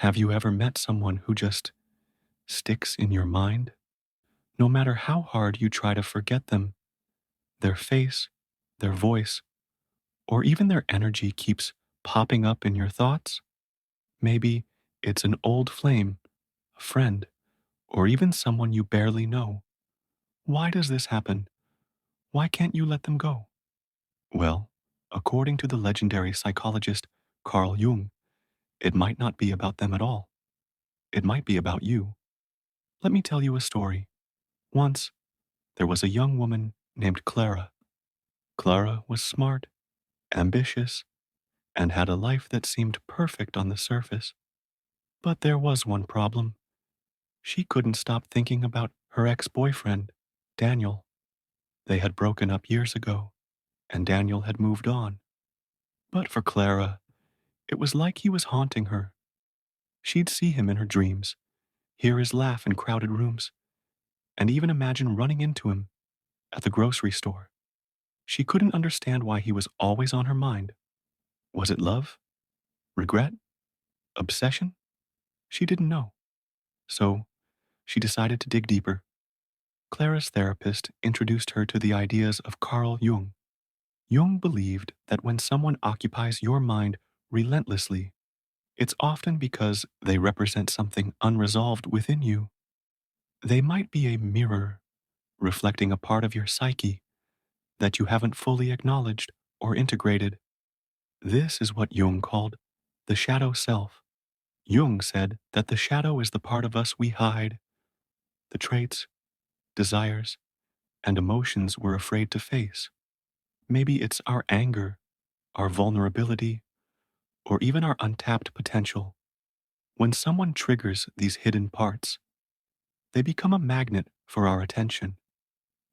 Have you ever met someone who just sticks in your mind? No matter how hard you try to forget them, their face, their voice, or even their energy keeps popping up in your thoughts? Maybe it's an old flame, a friend, or even someone you barely know. Why does this happen? Why can't you let them go? Well, according to the legendary psychologist Carl Jung, it might not be about them at all. It might be about you. Let me tell you a story. Once, there was a young woman named Clara. Clara was smart, ambitious, and had a life that seemed perfect on the surface. But there was one problem. She couldn't stop thinking about her ex-boyfriend, Daniel. They had broken up years ago, and Daniel had moved on. But for Clara, it was like he was haunting her. She'd see him in her dreams, hear his laugh in crowded rooms, and even imagine running into him at the grocery store. She couldn't understand why he was always on her mind. Was it love? Regret? Obsession? She didn't know. So she decided to dig deeper. Clara's therapist introduced her to the ideas of Carl Jung. Jung believed that when someone occupies your mind relentlessly, it's often because they represent something unresolved within you. They might be a mirror reflecting a part of your psyche that you haven't fully acknowledged or integrated. This is what Jung called the shadow self. Jung said that the shadow is the part of us we hide, the traits, desires, and emotions we're afraid to face. Maybe it's our anger, our vulnerability, or even our untapped potential. When someone triggers these hidden parts, they become a magnet for our attention.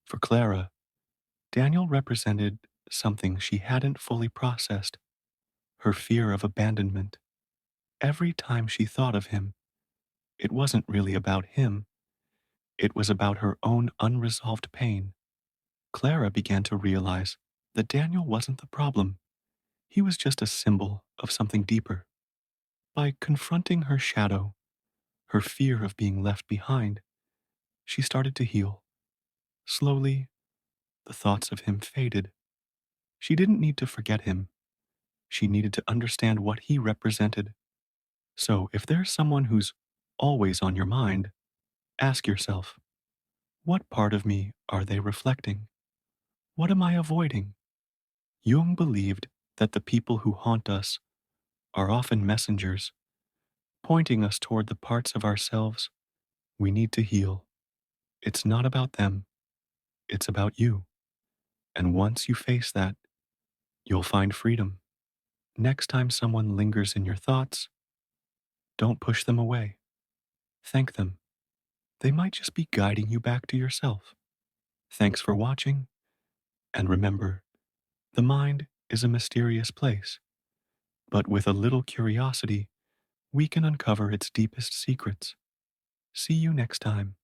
For Clara, Daniel represented something she hadn't fully processed, her fear of abandonment. Every time she thought of him, it wasn't really about him, it was about her own unresolved pain. Clara began to realize that Daniel wasn't the problem. He was just a symbol of something deeper. By confronting her shadow, her fear of being left behind, she started to heal. Slowly, the thoughts of him faded. She didn't need to forget him. She needed to understand what he represented. So, if there's someone who's always on your mind, ask yourself, what part of me are they reflecting? What am I avoiding? Jung believed that the people who haunt us are often messengers, pointing us toward the parts of ourselves we need to heal. It's not about them, it's about you. And once you face that, you'll find freedom. Next time someone lingers in your thoughts, don't push them away. Thank them. They might just be guiding you back to yourself. Thanks for watching, and remember, the mind is a mysterious place, but with a little curiosity, we can uncover its deepest secrets. See you next time.